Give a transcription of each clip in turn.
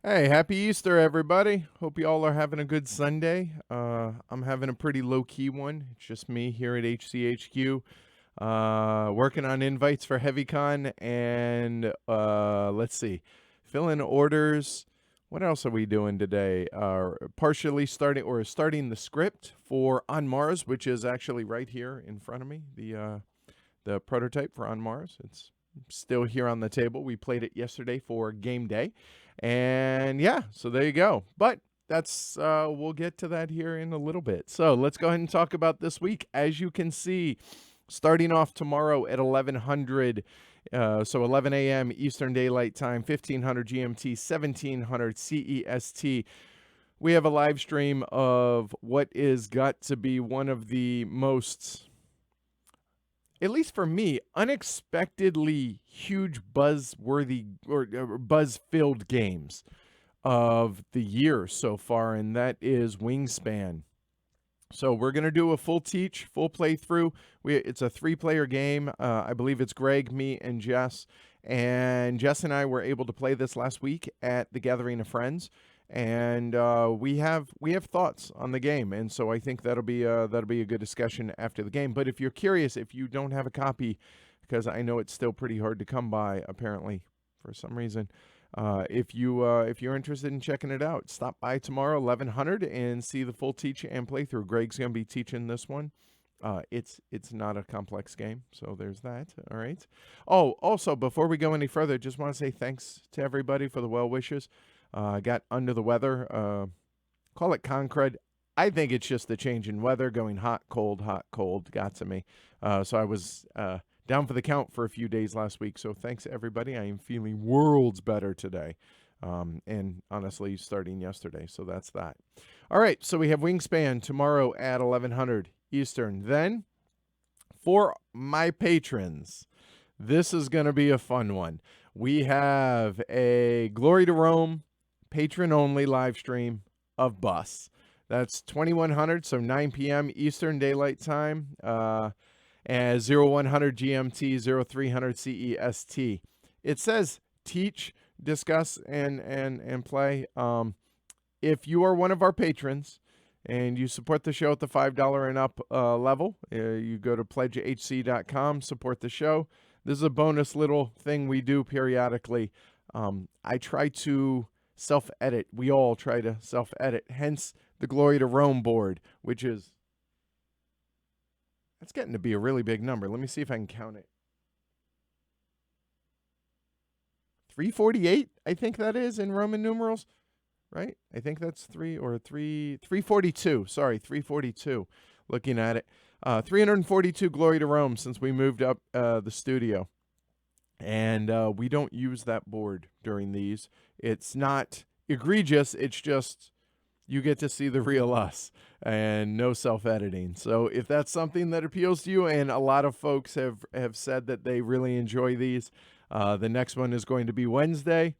Hey, happy Easter, everybody. Hope you all are having a good Sunday. I'm having a pretty low-key one. It's just me here at HCHQ, working on invites for HeavyCon and let's see, filling orders. What else are we doing today? Partially starting the script for On Mars, which is actually right here in front of me. The prototype for On Mars. It's still here on the table. We played it yesterday for game day. And yeah, so there you go. But that's we'll get to that here in a little bit. So let's go ahead and talk about this week. As you can see, starting off tomorrow at 1100, so 11 a.m. Eastern Daylight Time, 1500 GMT, 1700 CEST. We have a live stream of what is got to be one of the most, at least for me, unexpectedly huge buzzworthy or buzz-filled games of the year so far, and that is Wingspan. So we're going to do a full playthrough. It's a 3-player game. I believe it's Greg, me, and Jess. And Jess and I were able to play this last week at the Gathering of Friends. And we have thoughts on the game, and so I think that'll be a good discussion after the game. But if you're curious, if you don't have a copy, because I know it's still pretty hard to come by, apparently for some reason, if you're interested in checking it out, stop by tomorrow 1100 and see the full teach and playthrough. Greg's gonna be teaching this one. It's not a complex game, so there's that. All right. Oh, also before we go any further, just want to say thanks to everybody for the well wishes. I got under the weather. Call it concrete. I think it's just the change in weather, going hot, cold, got to me. So I was down for the count for a few days last week. So thanks, everybody. I am feeling worlds better today. And honestly, starting yesterday. So that's that. All right. So we have Wingspan tomorrow at 1100 Eastern. Then, for my patrons, this is going to be a fun one. We have a Glory to Rome patron-only live stream of Bus. That's 2100, so 9 p.m. Eastern Daylight Time, as 0100 GMT, 0300 CEST. It says teach, discuss, and play. If you are one of our patrons and you support the show at the $5 and up level, you go to pledgehc.com, support the show. This is a bonus little thing we do periodically. I try to self-edit. We all try to self-edit. Hence the Glory to Rome board, which is, that's getting to be a really big number. Let me see if I can count it. 348, I think that is in Roman numerals, right? I think that's 342. Sorry, 342. Looking at it. 342 Glory to Rome since we moved up the studio. And we don't use that board during these. It's not egregious. It's just you get to see the real us and no self-editing. So if that's something that appeals to you, and a lot of folks have said that they really enjoy these, the next one is going to be Wednesday,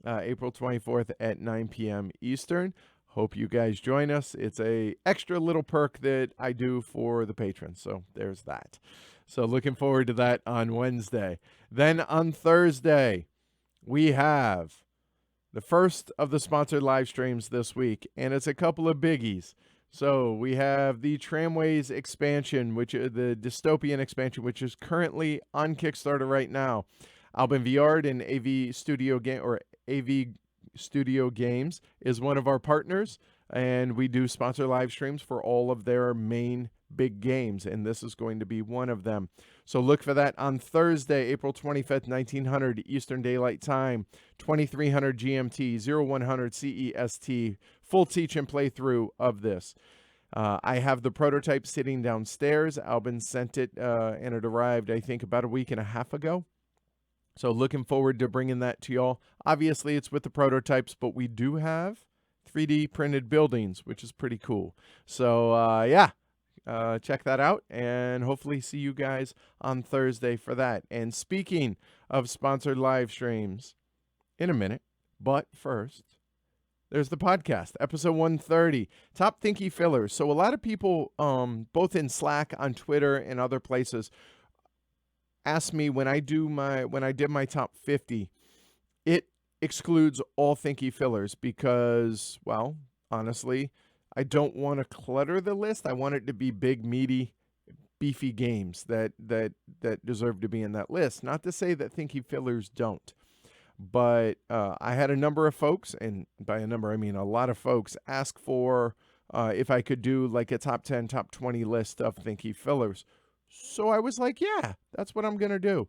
April 24th at 9 p.m. Eastern. Hope you guys join us. It's a extra little perk that I do for the patrons. So there's that. So looking forward to that on Wednesday. Then on Thursday, we have the first of the sponsored live streams this week, and it's a couple of biggies. So we have the Tramways expansion, which is the dystopian expansion, which is currently on Kickstarter right now. Alban Viard and AV Studio Games is one of our partners, and we do sponsor live streams for all of their main big games, and this is going to be one of them. So look for that on Thursday, April 25th, 1900 Eastern Daylight Time, 2300 GMT, 0100 CEST, full teach and playthrough of this. I have the prototype sitting downstairs. Alban sent it, and it arrived, I think, about a week and a half ago. So looking forward to bringing that to y'all. Obviously, it's with the prototypes, but we do have 3D printed buildings, which is pretty cool. So, yeah. Check that out, and hopefully see you guys on Thursday for that. And speaking of sponsored live streams, in a minute, but first, there's the podcast, episode 130, Top Thinky Fillers. So a lot of people, both in Slack, on Twitter, and other places, ask me when I did my top 50, it excludes all thinky fillers because, well, honestly, I don't want to clutter the list. I want it to be big, meaty, beefy games that deserve to be in that list. Not to say that thinky fillers don't. But I had a number of folks, and by a number I mean a lot of folks, ask for if I could do like a top 10, top 20 list of thinky fillers. So I was like, yeah, that's what I'm going to do.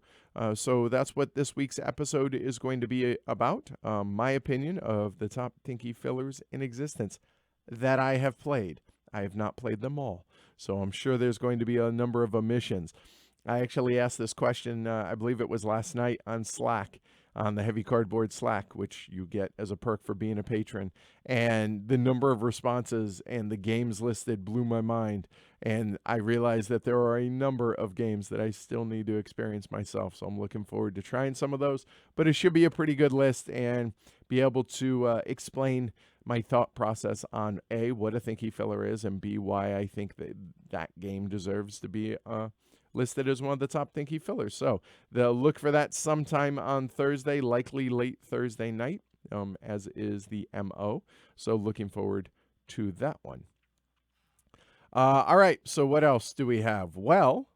So that's what this week's episode is going to be about. My opinion of the top thinky fillers in existence that I have played. I have not played them all. So I'm sure there's going to be a number of omissions. I actually asked this question, I believe it was last night on Slack, on the Heavy Cardboard Slack, which you get as a perk for being a patron. And the number of responses and the games listed blew my mind. And I realized that there are a number of games that I still need to experience myself. So I'm looking forward to trying some of those. But it should be a pretty good list and be able to explain my thought process on A, what a thinky filler is, and B, why I think that that game deserves to be listed as one of the top thinky fillers. So they'll look for that sometime on Thursday, likely late Thursday night, as is the MO. So looking forward to that one. All right, so what else do we have? Well,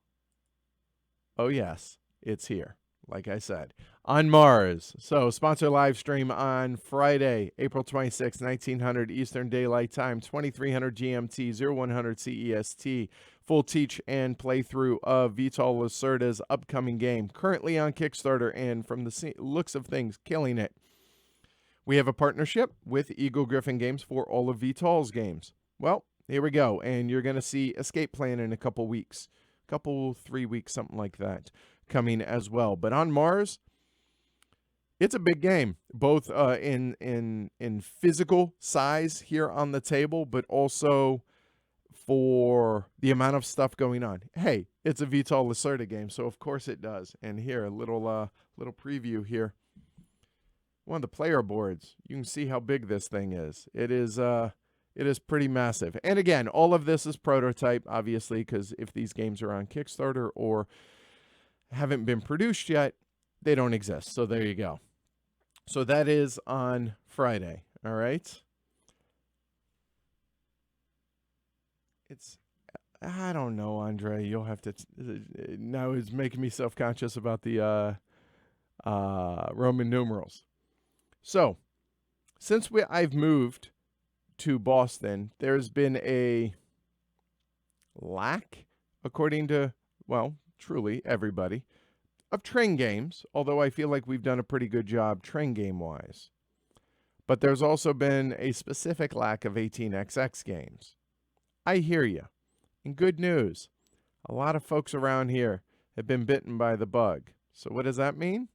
oh yes, it's here, like I said, on Mars. So sponsor live stream on Friday, April 26, 1900 Eastern Daylight Time, 2300 GMT, 0100 CEST. Full teach and playthrough of Vital Lacerda's upcoming game, currently on Kickstarter and from the looks of things, killing it. We have a partnership with Eagle Griffin Games for all of Vital's games. Well, here we go, and you're going to see Escape Plan in a couple weeks, 3 weeks, something like that, coming as well. But on Mars, it's a big game, both in physical size here on the table, but also for the amount of stuff going on. Hey, it's a Vital Lacerda game, so of course it does. And here, a little preview here. One of the player boards. You can see how big this thing is. It is pretty massive. And again, all of this is prototype, obviously, because if these games are on Kickstarter or haven't been produced yet, they don't exist. So there you go. So that is on Friday. All right. I don't know, Andre. You'll have to. Now it's making me self-conscious about the Roman numerals. So, since I've moved to Boston, there's been a lack, according to, well, truly everybody, of train games, although I feel like we've done a pretty good job train game-wise. But there's also been a specific lack of 18XX games. I hear you. And good news, a lot of folks around here have been bitten by the bug. So what does that mean?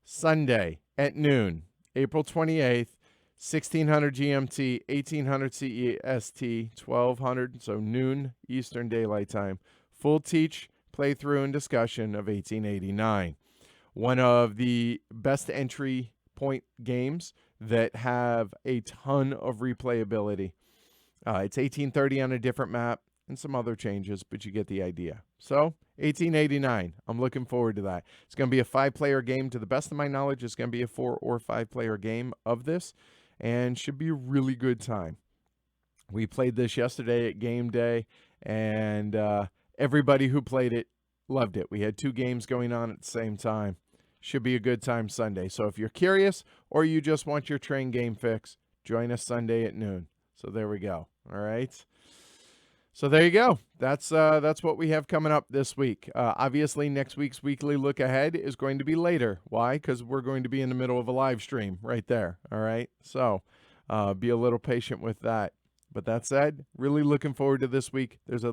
Sunday at noon, April 28th, 1600 GMT, 1800 CEST, 1200, so noon Eastern Daylight Time. Full teach, playthrough, and discussion of 1889. One of the best entry point games that have a ton of replayability. It's 1830 on a different map and some other changes, but you get the idea. So, 1889. I'm looking forward to that. It's going to be a 5-player game. To the best of my knowledge, it's going to be a 4 or 5-player game of this, and should be a really good time. We played this yesterday at game day, and everybody who played it loved it. We had 2 games going on at the same time. Should be a good time Sunday. So if you're curious or you just want your train game fix, join us Sunday at noon. So there we go. All right. So there you go. That's what we have coming up this week. Obviously, next week's weekly look ahead is going to be later. Why? Because we're going to be in the middle of a live stream right there. All right. So be a little patient with that. But that said, really looking forward to this week. There's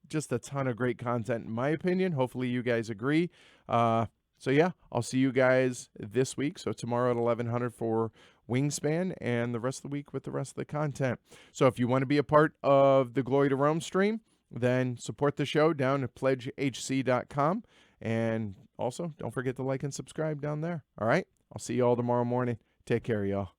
just a ton of great content, in my opinion. Hopefully you guys agree. So yeah, I'll see you guys this week. So tomorrow at 1100 for Wingspan, and the rest of the week with the rest of the content. So if you want to be a part of the Glory to Rome stream, then support the show down at pledgehc.com. And also, don't forget to like and subscribe down there. All right? I'll see you all tomorrow morning. Take care, y'all.